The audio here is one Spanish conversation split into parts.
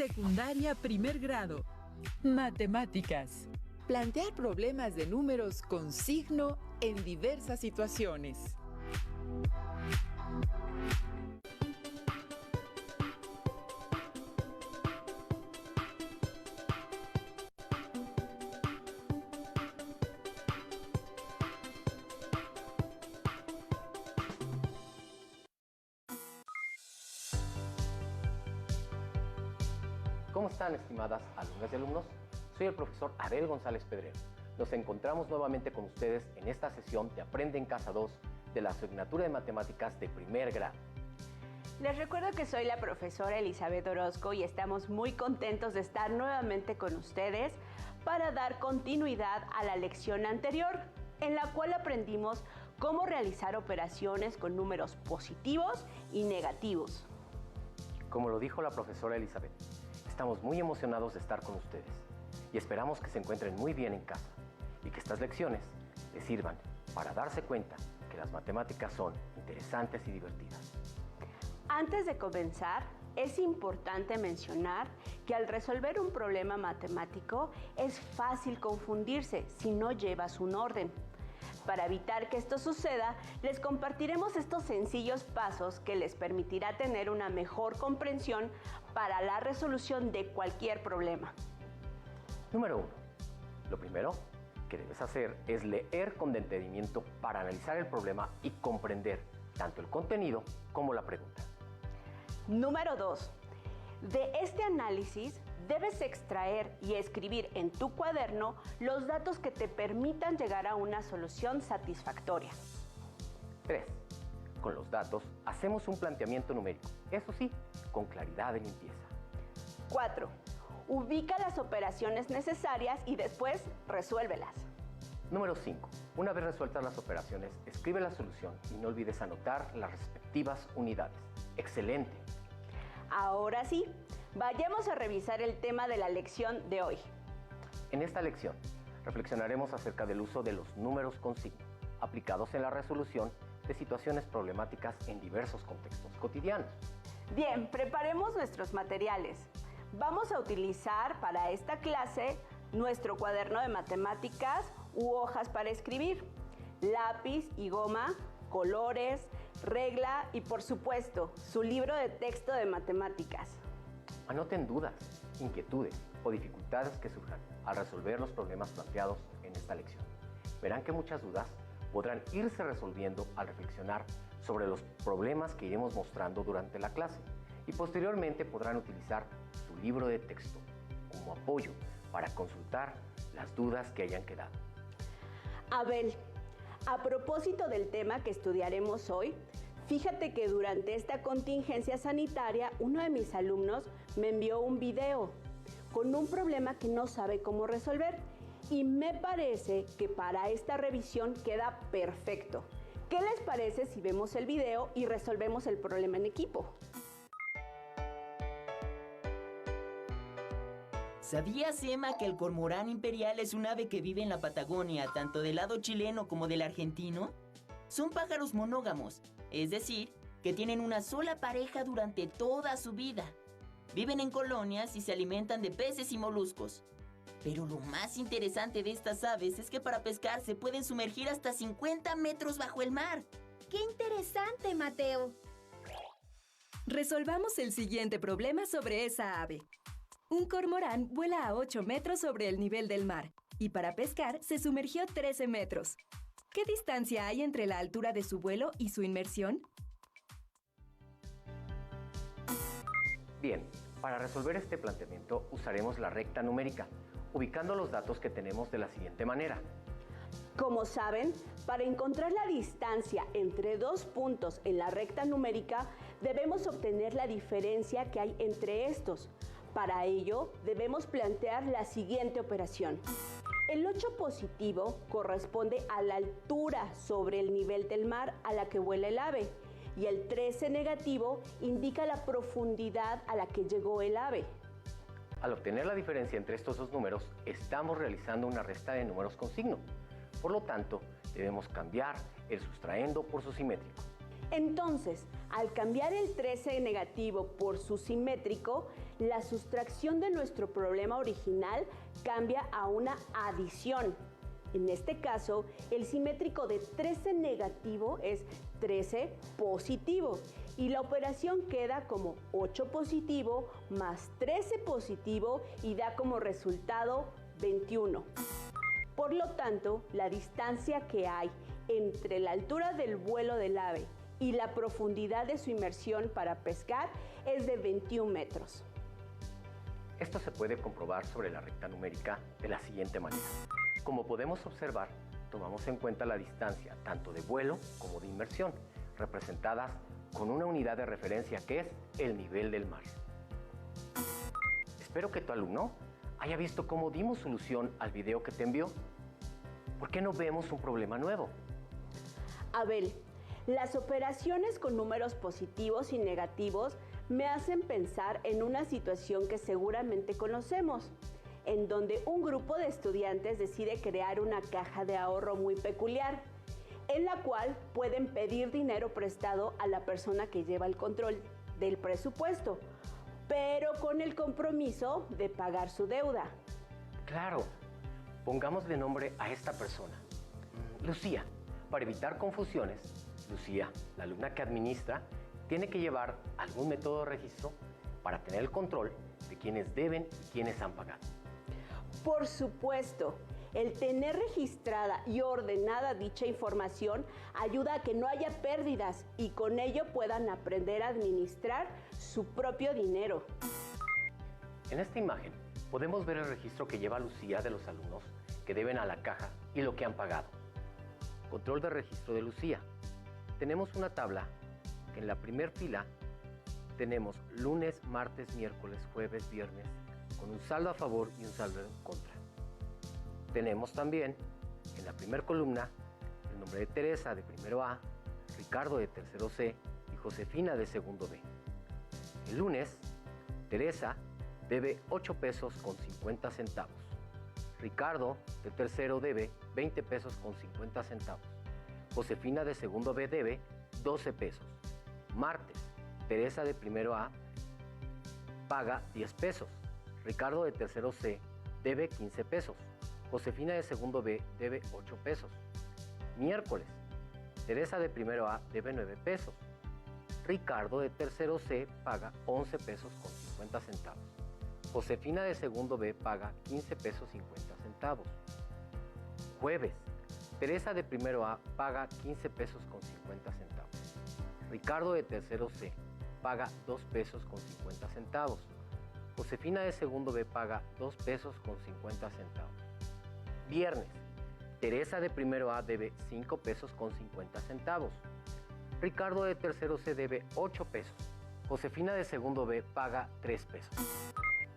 Secundaria primer grado. Matemáticas. Plantear problemas de números con signo en diversas situaciones. ¿Cómo están, estimadas alumnas y alumnos? Soy el profesor Abel González Pedrero. Nos encontramos nuevamente con ustedes en esta sesión de Aprende en Casa 2 de la asignatura de Matemáticas de primer grado. Les recuerdo que soy la profesora Elizabeth Orozco y estamos muy contentos de estar nuevamente con ustedes para dar continuidad a la lección anterior, en la cual aprendimos cómo realizar operaciones con números positivos y negativos. Como lo dijo la profesora Elizabeth, estamos muy emocionados de estar con ustedes y esperamos que se encuentren muy bien en casa y que estas lecciones les sirvan para darse cuenta que las matemáticas son interesantes y divertidas. Antes de comenzar, es importante mencionar que al resolver un problema matemático es fácil confundirse si no llevas un orden. Para evitar que esto suceda, les compartiremos estos sencillos pasos que les permitirá tener una mejor comprensión para la resolución de cualquier problema. Número 1. Lo primero que debes hacer es leer con detenimiento para analizar el problema y comprender tanto el contenido como la pregunta. Número 2. De este análisis, debes extraer y escribir en tu cuaderno los datos que te permitan llegar a una solución satisfactoria. 3. Con los datos, hacemos un planteamiento numérico, eso sí, con claridad y limpieza. 4. Ubica las operaciones necesarias y después resuélvelas. Número 5. Una vez resueltas las operaciones, escribe la solución y no olvides anotar las respectivas unidades. ¡Excelente! Ahora sí, vayamos a revisar el tema de la lección de hoy. En esta lección, reflexionaremos acerca del uso de los números con signo, aplicados en la resolución de situaciones problemáticas en diversos contextos cotidianos. Bien, preparemos nuestros materiales. Vamos a utilizar para esta clase nuestro cuaderno de matemáticas u hojas para escribir, lápiz y goma, colores, regla y, por supuesto, su libro de texto de matemáticas. Anoten dudas, inquietudes o dificultades que surjan al resolver los problemas planteados en esta lección. Verán que muchas dudas podrán irse resolviendo al reflexionar sobre los problemas que iremos mostrando durante la clase y posteriormente podrán utilizar su libro de texto como apoyo para consultar las dudas que hayan quedado. Abel, a propósito del tema que estudiaremos hoy, fíjate que durante esta contingencia sanitaria, uno de mis alumnos me envió un video con un problema que no sabe cómo resolver y me parece que para esta revisión queda perfecto. ¿Qué les parece si vemos el video y resolvemos el problema en equipo? ¿Sabías, Emma, que el cormorán imperial es un ave que vive en la Patagonia, tanto del lado chileno como del argentino? Son pájaros monógamos, es decir, que tienen una sola pareja durante toda su vida. Viven en colonias y se alimentan de peces y moluscos. Pero lo más interesante de estas aves es que para pescar se pueden sumergir hasta 50 metros bajo el mar. ¡Qué interesante, Mateo! Resolvamos el siguiente problema sobre esa ave. Un cormorán vuela a 8 metros sobre el nivel del mar y para pescar se sumergió 13 metros. ¿Qué distancia hay entre la altura de su vuelo y su inmersión? Bien, para resolver este planteamiento usaremos la recta numérica, ubicando los datos que tenemos de la siguiente manera. Como saben, para encontrar la distancia entre dos puntos en la recta numérica, debemos obtener la diferencia que hay entre estos. Para ello, debemos plantear la siguiente operación. El 8 positivo corresponde a la altura sobre el nivel del mar a la que vuela el ave y el 13 negativo indica la profundidad a la que llegó el ave. Al obtener la diferencia entre estos dos números, estamos realizando una resta de números con signo. Por lo tanto, debemos cambiar el sustraendo por su simétrico. Entonces, al cambiar el 13 negativo por su simétrico, la sustracción de nuestro problema original cambia a una adición. En este caso, el simétrico de 13 negativo es 13 positivo y la operación queda como 8 positivo más 13 positivo y da como resultado 21. Por lo tanto, la distancia que hay entre la altura del vuelo del ave y la profundidad de su inmersión para pescar es de 21 metros. Esto se puede comprobar sobre la recta numérica de la siguiente manera. Como podemos observar, tomamos en cuenta la distancia tanto de vuelo como de inmersión, representadas con una unidad de referencia que es el nivel del mar. Espero que tu alumno haya visto cómo dimos solución al video que te envió. ¿Por qué no vemos un problema nuevo? Abel, las operaciones con números positivos y negativos me hacen pensar en una situación que seguramente conocemos, en donde un grupo de estudiantes decide crear una caja de ahorro muy peculiar, en la cual pueden pedir dinero prestado a la persona que lleva el control del presupuesto, pero con el compromiso de pagar su deuda. Claro, pongámosle nombre a esta persona. Lucía. Para evitar confusiones, Lucía, la alumna que administra, tiene que llevar algún método de registro para tener el control de quienes deben y quienes han pagado. Por supuesto, el tener registrada y ordenada dicha información ayuda a que no haya pérdidas y con ello puedan aprender a administrar su propio dinero. En esta imagen podemos ver el registro que lleva Lucía de los alumnos que deben a la caja y lo que han pagado. Control de registro de Lucía. Tenemos una tabla que en la primera fila tenemos lunes, martes, miércoles, jueves, viernes, con un saldo a favor y un saldo en contra. Tenemos también en la primera columna el nombre de Teresa de primero A, Ricardo de tercero C y Josefina de segundo B. El lunes, Teresa debe 8 pesos con 50 centavos. Ricardo de tercero debe 20 pesos con 50 centavos. Josefina de segundo B debe 12 pesos. Martes, Teresa de primero A paga 10 pesos. Ricardo de tercero C debe 15 pesos. Josefina de segundo B debe 8 pesos. Miércoles, Teresa de primero A debe 9 pesos. Ricardo de tercero C paga 11 pesos con 50 centavos. Josefina de segundo B paga 15 pesos 50 centavos. Jueves, Teresa de primero A paga 15 pesos con 50 centavos. Ricardo de tercero C paga 2 pesos con 50 centavos. Josefina de segundo B paga 2 pesos con 50 centavos. Viernes, Teresa de primero A debe 5 pesos con 50 centavos. Ricardo de tercero C debe 8 pesos. Josefina de segundo B paga 3 pesos.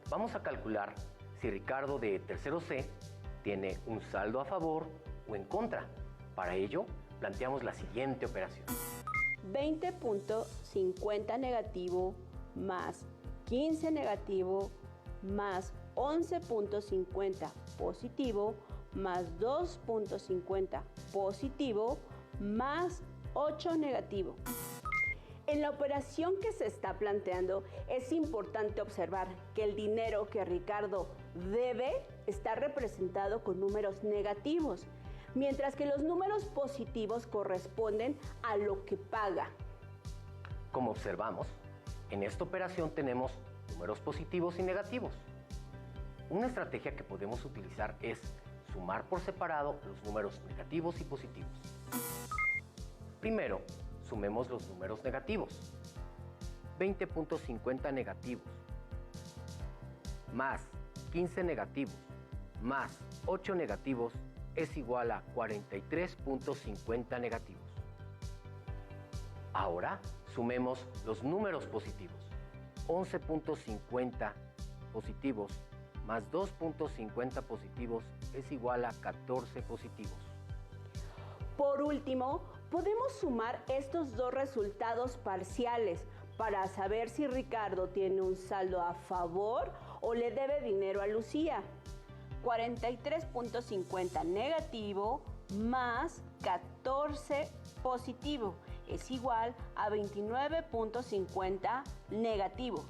Vamos a calcular si Ricardo de tercero C tiene un saldo a favor o en contra. Para ello, planteamos la siguiente operación. 20.50 negativo más 15 negativo más 11.50 positivo más 2.50 positivo más 8 negativo. En la operación que se está planteando es importante observar que el dinero que Ricardo debe está representado con números negativos, mientras que los números positivos corresponden a lo que paga. Como observamos, en esta operación tenemos números positivos y negativos. Una estrategia que podemos utilizar es sumar por separado los números negativos y positivos. Primero, sumemos los números negativos. 20.50 negativos más 15 negativos más 8 negativos es igual a 43.50 negativos. Ahora sumemos los números positivos. 11.50 positivos más 2.50 positivos es igual a 14 positivos. Por último, podemos sumar estos dos resultados parciales para saber si Ricardo tiene un saldo a favor o le debe dinero a Lucía. 43.50 negativo más 14 positivo es igual a 29.50 negativo.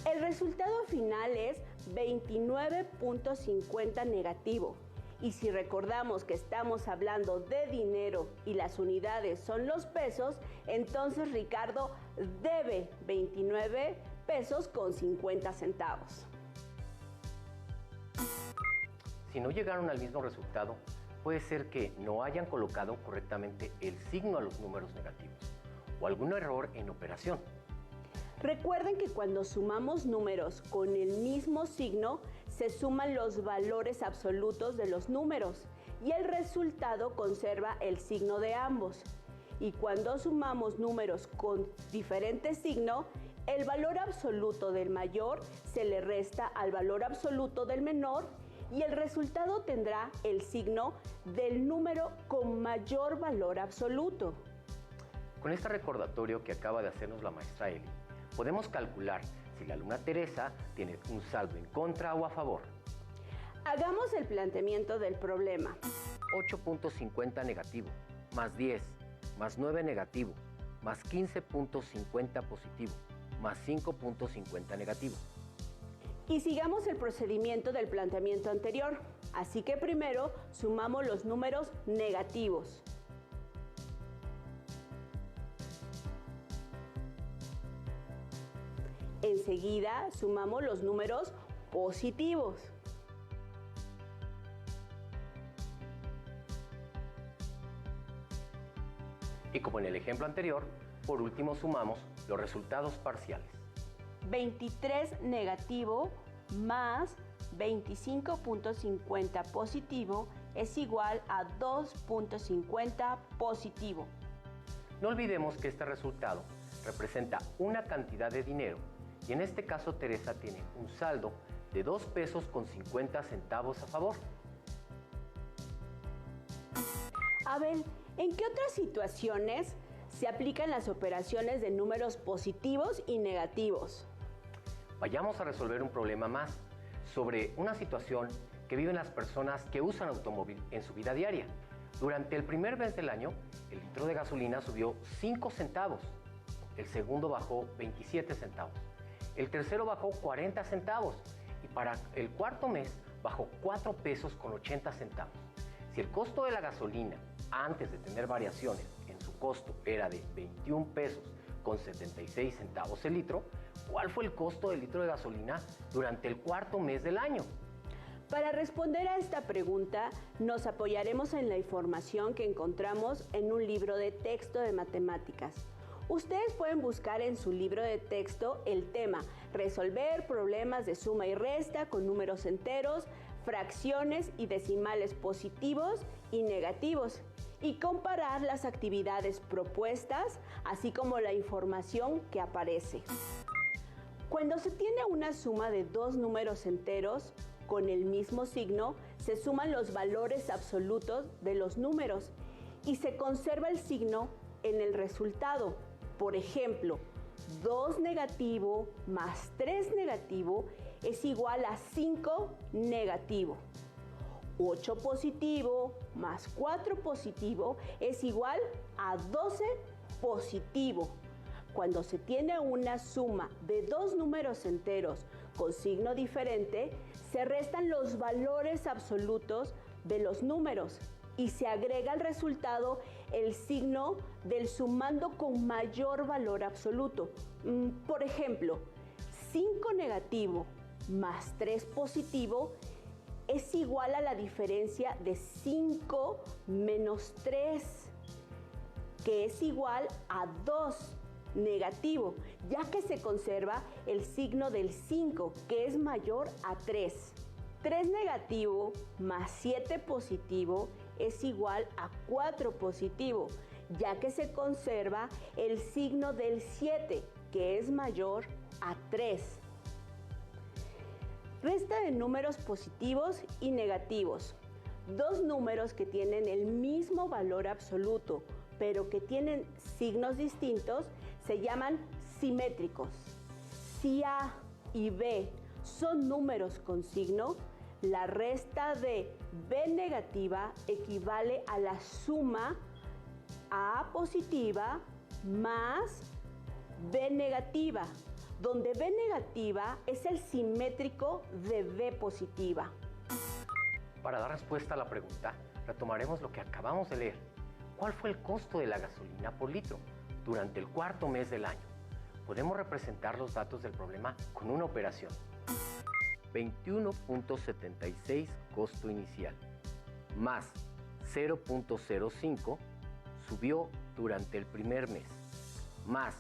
El resultado final es 29.50 negativo. Y si recordamos que estamos hablando de dinero y las unidades son los pesos, entonces Ricardo debe 29 pesos con 50 centavos. Si no llegaron al mismo resultado, puede ser que no hayan colocado correctamente el signo a los números negativos o algún error en operación. Recuerden que cuando sumamos números con el mismo signo, se suman los valores absolutos de los números y el resultado conserva el signo de ambos. Y cuando sumamos números con diferente signo, el valor absoluto del mayor se le resta al valor absoluto del menor y el resultado tendrá el signo del número con mayor valor absoluto. Con este recordatorio que acaba de hacernos la maestra Eli, podemos calcular si la alumna Teresa tiene un saldo en contra o a favor. Hagamos el planteamiento del problema. 8.50 negativo, más 10, más 9 negativo, más 15.50 positivo, más 5.50 negativo. Y sigamos el procedimiento del planteamiento anterior. Así que primero sumamos los números negativos. Enseguida sumamos los números positivos. Y como en el ejemplo anterior, por último sumamos los resultados parciales. 23 negativo más 25.50 positivo es igual a 2.50 positivo. No olvidemos que este resultado representa una cantidad de dinero y en este caso Teresa tiene un saldo de 2 pesos con 50 centavos a favor. Abel, ¿en qué otras situaciones se aplican las operaciones de números positivos y negativos? Vayamos a resolver un problema más sobre una situación que viven las personas que usan automóvil en su vida diaria. Durante el primer mes del año, el litro de gasolina subió 5 centavos, el segundo bajó 27 centavos, el tercero bajó 40 centavos y para el cuarto mes bajó 4 pesos con 80 centavos. Si el costo de la gasolina, antes de tener variaciones en su costo, era de 21 pesos con 76 centavos el litro, ¿cuál fue el costo del litro de gasolina durante el cuarto mes del año? Para responder a esta pregunta, nos apoyaremos en la información que encontramos en un libro de texto de matemáticas. Ustedes pueden buscar en su libro de texto el tema resolver problemas de suma y resta con números enteros, fracciones y decimales positivos y negativos y comparar las actividades propuestas, así como la información que aparece. Cuando se tiene una suma de dos números enteros con el mismo signo, se suman los valores absolutos de los números y se conserva el signo en el resultado. Por ejemplo, 2 negativo más 3 negativo es igual a 5 negativo. 8 positivo más 4 positivo es igual a 12 positivo. Cuando se tiene una suma de dos números enteros con signo diferente, se restan los valores absolutos de los números y se agrega al resultado el signo del sumando con mayor valor absoluto. Por ejemplo, 5 negativo más 3 positivo es igual a la diferencia de 5 menos 3, que es igual a 2 negativo, ya que se conserva el signo del 5, que es mayor a 3. 3 negativo más 7 positivo es igual a 4 positivo, ya que se conserva el signo del 7, que es mayor a 3. Resta de números positivos y negativos. Dos números que tienen el mismo valor absoluto, pero que tienen signos distintos, se llaman simétricos. Si A y B son números con signo, la resta de B negativa equivale a la suma A positiva más B negativa. donde B negativa es el simétrico de B positiva. Para dar respuesta a la pregunta, retomaremos lo que acabamos de leer. ¿Cuál fue el costo de la gasolina por litro durante el cuarto mes del año? Podemos representar los datos del problema con una operación. 21.76 costo inicial más 0.05 subió durante el primer mes, más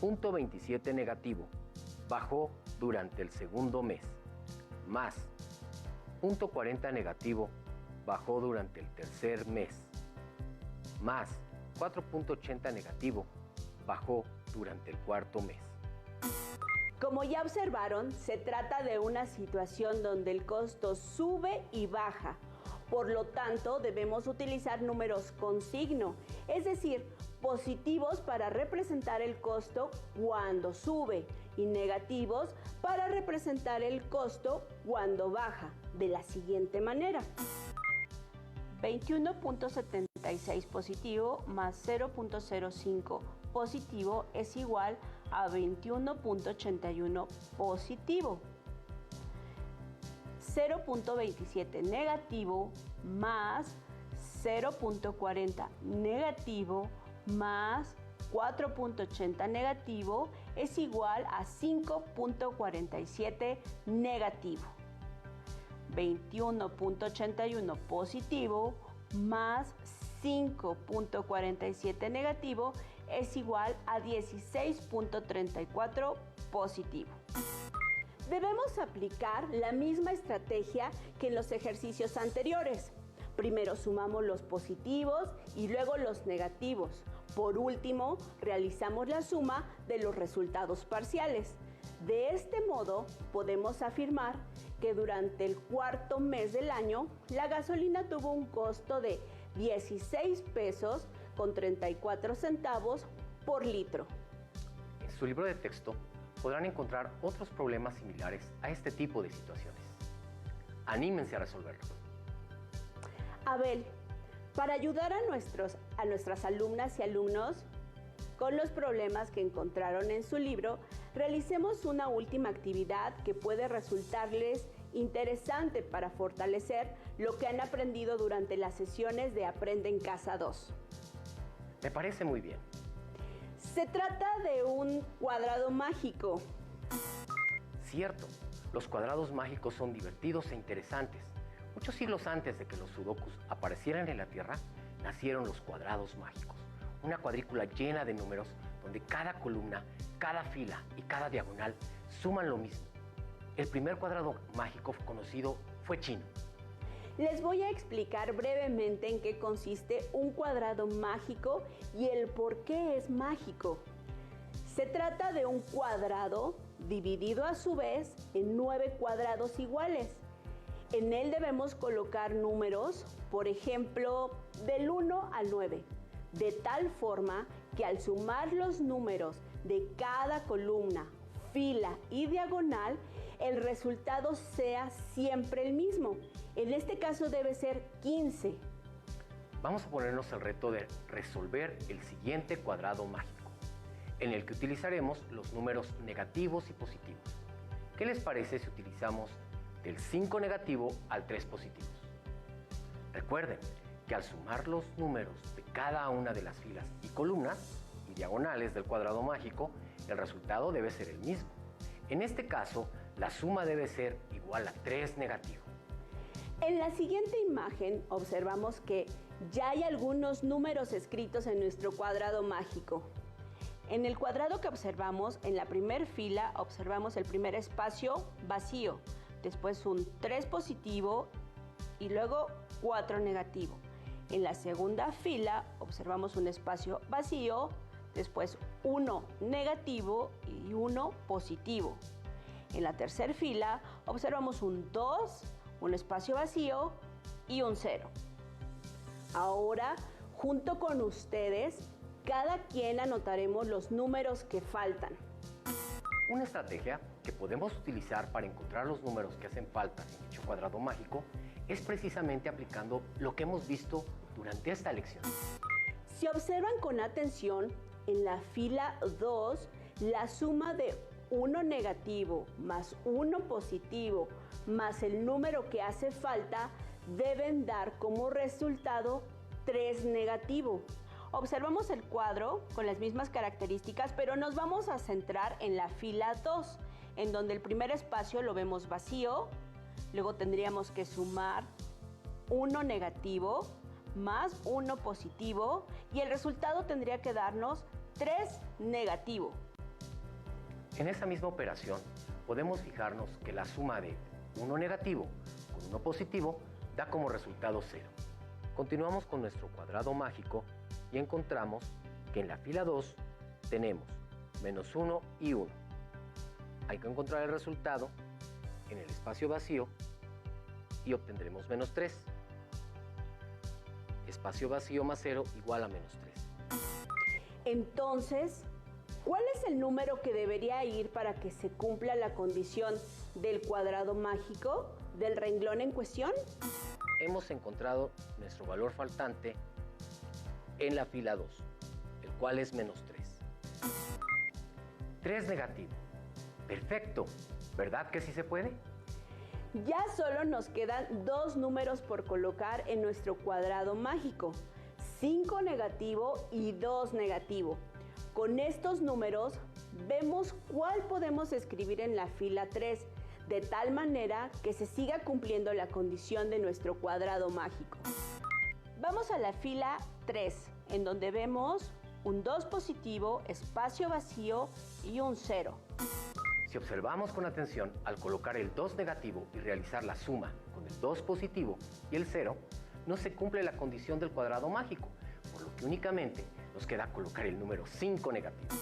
0.27 negativo bajó durante el segundo mes, más 0.40 negativo bajó durante el tercer mes, más 4.80 negativo bajó durante el cuarto mes. Como ya observaron, se trata de una situación donde el costo sube y baja. Por lo tanto, debemos utilizar números con signo, es decir, positivos para representar el costo cuando sube y negativos para representar el costo cuando baja, de la siguiente manera. 21.76 positivo más 0.05 positivo es igual a 21.81 positivo. 0.27 negativo más 0.40 negativo más 4.80 negativo es igual a 5.47 negativo. 21.81 positivo más 5.47 negativo es igual a 16.34 positivo. Debemos aplicar la misma estrategia que en los ejercicios anteriores. Primero sumamos los positivos y luego los negativos. Por último, realizamos la suma de los resultados parciales. De este modo, podemos afirmar que durante el cuarto mes del año, la gasolina tuvo un costo de 16 pesos con 34 centavos por litro. En su libro de texto podrán encontrar otros problemas similares a este tipo de situaciones. Anímense a resolverlos. Abel, para ayudar a nuestras alumnas y alumnos con los problemas que encontraron en su libro, realicemos una última actividad que puede resultarles interesante para fortalecer lo que han aprendido durante las sesiones de Aprende en Casa 2. Me parece muy bien. Se trata de un cuadrado mágico. Cierto, los cuadrados mágicos son divertidos e interesantes. Muchos siglos antes de que los sudokus aparecieran en la Tierra, nacieron los cuadrados mágicos. Una cuadrícula llena de números donde cada columna, cada fila y cada diagonal suman lo mismo. El primer cuadrado mágico conocido fue chino. Les voy a explicar brevemente en qué consiste un cuadrado mágico y el por qué es mágico. Se trata de un cuadrado dividido a su vez en 9 cuadrados iguales. En él debemos colocar números, por ejemplo, del 1 al 9, de tal forma que al sumar los números de cada columna, fila y diagonal, el resultado sea siempre el mismo. En este caso debe ser 15. Vamos a ponernos el reto de resolver el siguiente cuadrado mágico, en el que utilizaremos los números negativos y positivos. ¿Qué les parece si utilizamos del 5 negativo al 3 positivos? Recuerden que al sumar los números de cada una de las filas y columnas y diagonales del cuadrado mágico, el resultado debe ser el mismo. En este caso, la suma debe ser igual a 3 negativo. En la siguiente imagen observamos que ya hay algunos números escritos en nuestro cuadrado mágico. En el cuadrado que observamos, en la primera fila, observamos el primer espacio vacío, después un 3 positivo y luego 4 negativo. En la segunda fila observamos un espacio vacío, después 1 negativo y 1 positivo. En la tercera fila observamos un 2, un espacio vacío y un 0. Ahora, junto con ustedes, cada quien anotaremos los números que faltan. Una estrategia que podemos utilizar para encontrar los números que hacen falta en dicho cuadrado mágico es precisamente aplicando lo que hemos visto durante esta lección. Si observan con atención, en la fila 2, la suma de 1 negativo más 1 positivo más el número que hace falta deben dar como resultado 3 negativo. Observamos el cuadro con las mismas características, pero nos vamos a centrar en la fila 2, en donde el primer espacio lo vemos vacío, luego tendríamos que sumar 1 negativo más 1 positivo y el resultado tendría que darnos 3 negativo. En esa misma operación podemos fijarnos que la suma de 1 negativo con 1 positivo da como resultado 0. Continuamos con nuestro cuadrado mágico y encontramos que en la fila 2 tenemos menos 1 y 1. Hay que encontrar el resultado en el espacio vacío y obtendremos menos 3. Espacio vacío más 0 igual a menos 3. Entonces, ¿cuál es el número que debería ir para que se cumpla la condición del cuadrado mágico del renglón en cuestión? Hemos encontrado nuestro valor faltante en la fila 2, el cual es menos 3. 3 negativo. Perfecto. ¿Verdad que sí se puede? Ya solo nos quedan 2 números por colocar en nuestro cuadrado mágico, 5 negativo y 2 negativo. Con estos números vemos cuál podemos escribir en la fila 3, de tal manera que se siga cumpliendo la condición de nuestro cuadrado mágico. Vamos a la fila 3, en donde vemos un 2 positivo, espacio vacío y un 0. Si observamos con atención, al colocar el 2 negativo y realizar la suma con el 2 positivo y el 0, no se cumple la condición del cuadrado mágico, por lo que únicamente nos queda colocar el número 5 negativo.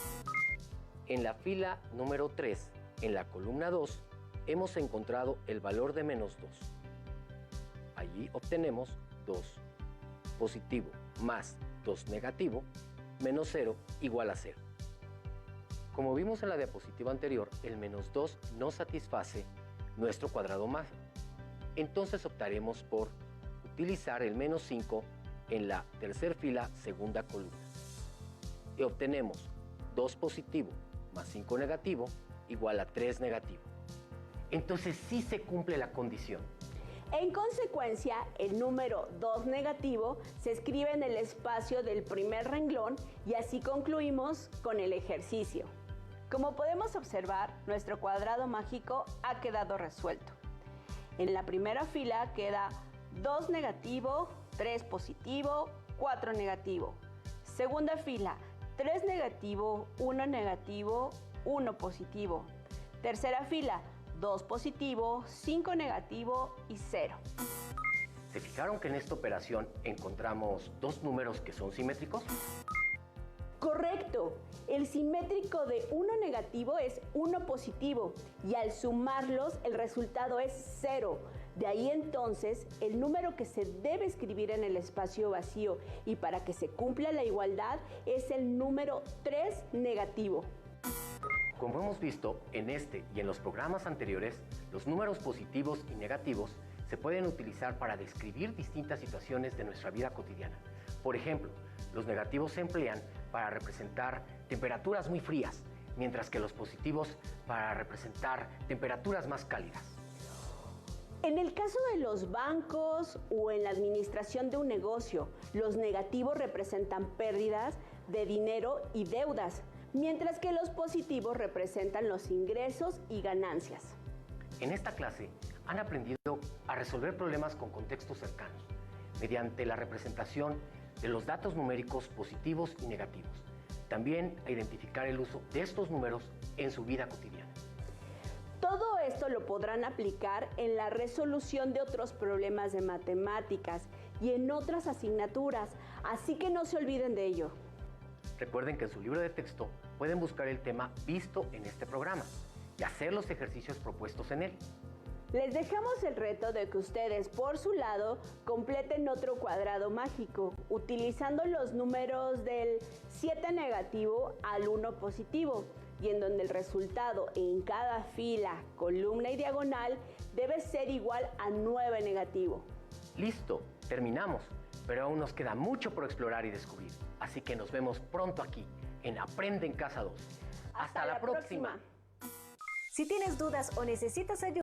En la fila número 3, en la columna 2, hemos encontrado el valor de menos 2. Allí obtenemos 2 positivo más 2 negativo menos 0 igual a 0. Como vimos en la diapositiva anterior, el menos 2 no satisface nuestro cuadrado mágico. Entonces optaremos por utilizar el menos 5 en la tercera fila, segunda columna. Y obtenemos 2 positivo más 5 negativo igual a 3 negativo. Entonces sí se cumple la condición. En consecuencia, el número 2 negativo se escribe en el espacio del primer renglón y así concluimos con el ejercicio. Como podemos observar, nuestro cuadrado mágico ha quedado resuelto. En la primera fila queda 2 negativo, 3 positivo, 4 negativo. Segunda fila, 3 negativo, 1 negativo, 1 positivo. Tercera fila, 2 positivo, 5 negativo y 0. ¿Se fijaron que en esta operación encontramos 2 números que son simétricos? Correcto. El simétrico de 1 negativo es 1 positivo y al sumarlos el resultado es 0. De ahí entonces el número que se debe escribir en el espacio vacío y para que se cumpla la igualdad es el número 3 negativo. Como hemos visto en este y en los programas anteriores, los números positivos y negativos se pueden utilizar para describir distintas situaciones de nuestra vida cotidiana. Por ejemplo, los negativos se emplean para representar temperaturas muy frías, mientras que los positivos para representar temperaturas más cálidas. En el caso de los bancos o en la administración de un negocio, los negativos representan pérdidas de dinero y deudas, mientras que los positivos representan los ingresos y ganancias. En esta clase han aprendido a resolver problemas con contextos cercanos, mediante la representación de los datos numéricos positivos y negativos. También a identificar el uso de estos números en su vida cotidiana. Todo esto lo podrán aplicar en la resolución de otros problemas de matemáticas y en otras asignaturas, así que no se olviden de ello. Recuerden que en su libro de texto pueden buscar el tema visto en este programa y hacer los ejercicios propuestos en él. Les dejamos el reto de que ustedes, por su lado, completen otro cuadrado mágico, utilizando los números del 7 negativo al 1 positivo, y en donde el resultado en cada fila, columna y diagonal debe ser igual a 9 negativo. Listo, terminamos, pero aún nos queda mucho por explorar y descubrir. Así que nos vemos pronto aquí, en Aprende en Casa 2. ¡Hasta la próxima! Si tienes dudas o necesitas ayuda,